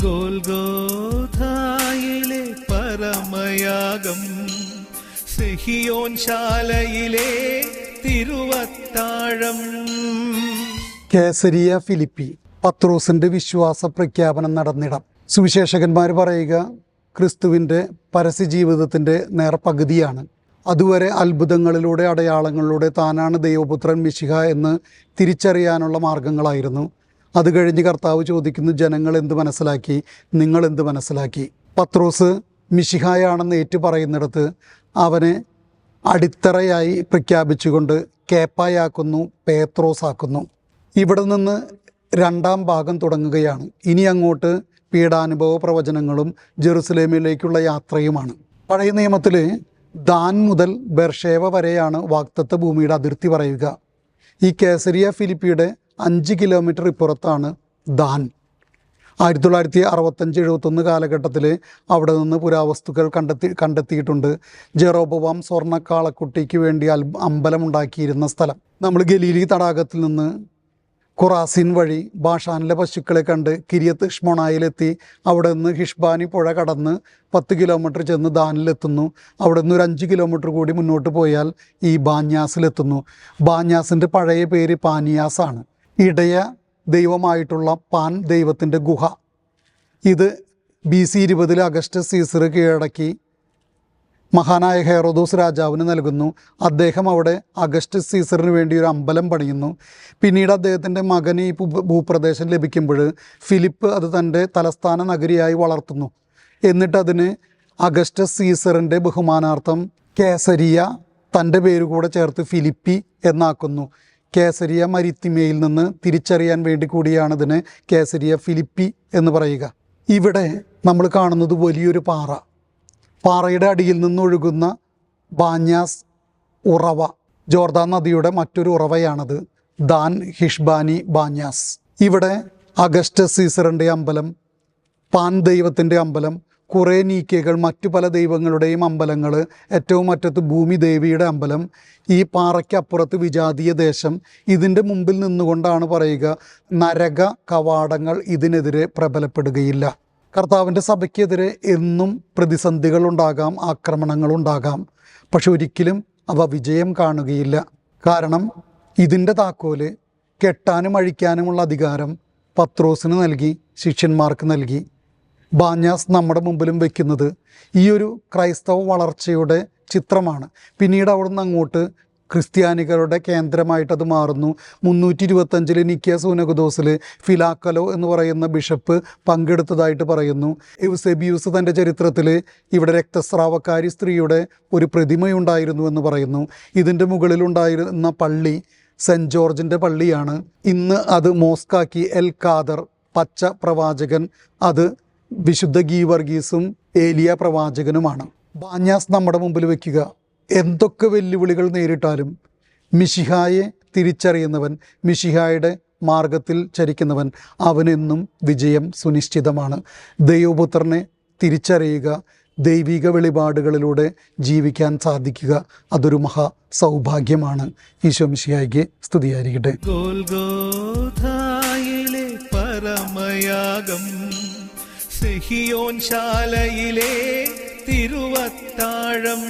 ഗോൽഗോഥായിലെ പരമയാഗം, സിഹിയോൻ ശാലയിലെ തിരുവത്താഴം. Kesariya Philippi. പത്രോസിന്റെ വിശ്വാസ പ്രഖ്യാപനം നടന്നിടം. സുവിശേഷകന്മാർ പറയുക ക്രിസ്തുവിൻ്റെ പരസ്യജീവിതത്തിൻ്റെ നേർപകുതിയാണ്. അതുവരെ അത്ഭുതങ്ങളിലൂടെ അടയാളങ്ങളിലൂടെ താനാണ് ദൈവപുത്രൻ മിശിഹ എന്ന് തിരിച്ചറിയാനുള്ള മാർഗങ്ങളായിരുന്നു. അത് കഴിഞ്ഞ് കർത്താവ് ചോദിക്കുന്നു, ജനങ്ങൾ എന്ത് മനസ്സിലാക്കി, നിങ്ങൾ എന്ത് മനസ്സിലാക്കി? പത്രോസ് മിശിഹായാണെന്ന് ഏറ്റു പറയുന്നിടത്ത് അവനെ അടിത്തറയായി പ്രഖ്യാപിച്ചുകൊണ്ട് കേപ്പായാക്കുന്നു, പേത്രോസാക്കുന്നു. ഇവിടെ നിന്ന് രണ്ടാം ഭാഗം തുടങ്ങുകയാണ്. ഇനി അങ്ങോട്ട് പീഡാനുഭവ പ്രവചനങ്ങളും ജെറുസലേമിലേക്കുള്ള യാത്രയുമാണ്. പഴയ നിയമത്തിൽ ദാൻ മുതൽ ബെർഷേവ വരെയാണ് വാഗ്ദത്ത ഭൂമിയുടെ അതിർത്തി പറയുക. ഈ കേസരിയ ഫിലിപ്പിയുടെ 5 കിലോമീറ്റർ ഇപ്പുറത്താണ് ദാൻ. 1965-71 കാലഘട്ടത്തിൽ അവിടെ നിന്ന് പുരാവസ്തുക്കൾ കണ്ടെത്തിയിട്ടുണ്ട്. ജെറോബോവാം സ്വർണ്ണക്കാളക്കുട്ടിക്ക് വേണ്ടി അമ്പലമുണ്ടാക്കിയിരുന്ന സ്ഥലം. നമ്മൾ ഗലീലി തടാകത്തിൽ നിന്ന് ഖുറാസിൻ വഴി ബാഷാനിലെ പശുക്കളെ കണ്ട് കിരിയത്ത് ഷ്മോണായിലെത്തി അവിടെ നിന്ന് ഹിഷ്ബാനി പുഴ കടന്ന് 10 കിലോമീറ്റർ ചെന്ന് ദാനിലെത്തുന്നു. അവിടെ നിന്ന് ഒരു 5 കിലോമീറ്റർ കൂടി മുന്നോട്ട് പോയാൽ ഈ ബാന്യാസിലെത്തുന്നു. ബാന്യാസിൻ്റെ പഴയ പേര് പാനിയാസാണ്. ഇടയ ദൈവമായിട്ടുള്ള പാൻ ദൈവത്തിൻ്റെ ഗുഹ. ഇത് BC 20 അഗസ്റ്റസ് സീസർ കീഴടക്കി മഹാനായ ഹെറോദോസ് രാജാവിന് നൽകുന്നു. അദ്ദേഹം അവിടെ അഗസ്റ്റസ് സീസറിന് വേണ്ടി ഒരു അമ്പലം പണിയുന്നു. പിന്നീട് അദ്ദേഹത്തിൻ്റെ മകന് ഈ ഭൂപ്രദേശം ലഭിക്കുമ്പോൾ ഫിലിപ്പ് അത് തൻ്റെ തലസ്ഥാന നഗരിയായി വളർത്തുന്നു. എന്നിട്ട് അതിന് അഗസ്റ്റസ് സീസറിൻ്റെ ബഹുമാനാർത്ഥം കേസരിയ തൻ്റെ പേര് കൂടെ ചേർത്ത് ഫിലിപ്പി എന്നാക്കുന്നു. കേസരിയ മരിത്തിമയിൽ നിന്ന് തിരിച്ചറിയാൻ വേണ്ടി കൂടിയാണ് ഇതിന് കേസരിയ ഫിലിപ്പി എന്ന് പറയുക. ഇവിടെ നമ്മൾ കാണുന്നത് വലിയൊരു പാറ. പാറയുടെ അടിയിൽ നിന്നൊഴുകുന്ന ബാന്യാസ് ഉറവ, ജോർദാൻ നദിയുടെ മറ്റൊരു ഉറവയാണത്. ദാൻ ഹിഷ്ബാനി ബാന്യാസ്. ഇവിടെ അഗസ്റ്റസ് സീസറിൻ്റെ അമ്പലം, പാൻ ദൈവത്തിൻ്റെ അമ്പലം, കുറേ നീക്കകൾ, മറ്റു പല ദൈവങ്ങളുടെയും അമ്പലങ്ങൾ, ഏറ്റവും അറ്റത്ത് ഭൂമി ദേവിയുടെ അമ്പലം, ഈ പാറയ്ക്കപ്പുറത്ത് വിജാതീയ ദേശം. ഇതിൻ്റെ മുമ്പിൽ നിന്നുകൊണ്ടാണ് പറയുക, നരക കവാടങ്ങൾ ഇതിനെതിരെ പ്രബലപ്പെടുകയില്ല. കർത്താവിൻ്റെ സഭയ്ക്കെതിരെ എന്നും പ്രതിസന്ധികളുണ്ടാകാം, ആക്രമണങ്ങളുണ്ടാകാം. പക്ഷെ ഒരിക്കലും അവ വിജയം കാണുകയില്ല. കാരണം ഇതിൻ്റെ താക്കോല് കെട്ടാനും അഴിക്കാനുമുള്ള അധികാരം പത്രോസിന് നൽകി, ശിഷ്യന്മാർക്ക് നൽകി. ബാന്യാസ് നമ്മുടെ മുമ്പിലും വയ്ക്കുന്നത് ഈ ഒരു ക്രൈസ്തവ വളർച്ചയുടെ ചിത്രമാണ്. പിന്നീട് അവിടുന്ന് അങ്ങോട്ട് ക്രിസ്ത്യാനികളുടെ കേന്ദ്രമായിട്ടത് മാറുന്നു. 325 നിക്കിയ സൂനകദോസിൽ ഫിലാക്കലോ എന്ന് പറയുന്ന ബിഷപ്പ് പങ്കെടുത്തതായിട്ട് പറയുന്നു. എവ്സെബിയൂസ് തൻ്റെ ചരിത്രത്തിൽ ഇവിടെ രക്തസ്രാവക്കാരി സ്ത്രീയുടെ ഒരു പ്രതിമയുണ്ടായിരുന്നു എന്ന് പറയുന്നു. ഇതിൻ്റെ മുകളിലുണ്ടായിരുന്ന പള്ളി സെൻറ്റ് ജോർജിൻ്റെ പള്ളിയാണ്. ഇന്ന് അത് മോസ്കാക്കി. എൽ ഖാദർ പച്ച പ്രവാചകൻ, അത് വിശുദ്ധ ഗീവർഗീസും ഏലിയ പ്രവാചകനുമാണ്. ബാന്യാസ് നമ്മുടെ മുമ്പിൽ വയ്ക്കുക. എന്തൊക്കെ വെല്ലുവിളികൾ നേരിട്ടാലും മിശിഹായെ തിരിച്ചറിയുന്നവൻ, മിശിഹായുടെ മാർഗത്തിൽ ചരിക്കുന്നവൻ, അവനെന്നും വിജയം സുനിശ്ചിതമാണ്. ദൈവപുത്രനെ തിരിച്ചറിയുക, ദൈവിക വെളിപാടുകളിലൂടെ ജീവിക്കാൻ സാധിക്കുക, അതൊരു മഹാ സൗഭാഗ്യമാണ്. ഈശോ മിശിഹായ്ക്ക് സ്തുതിയായിരിക്കട്ടെ. ഗോൽഗോഥായിലെ പരമയാഗം, സിഹിയോൻ ശാലയിലെ തിരുവത്താഴം.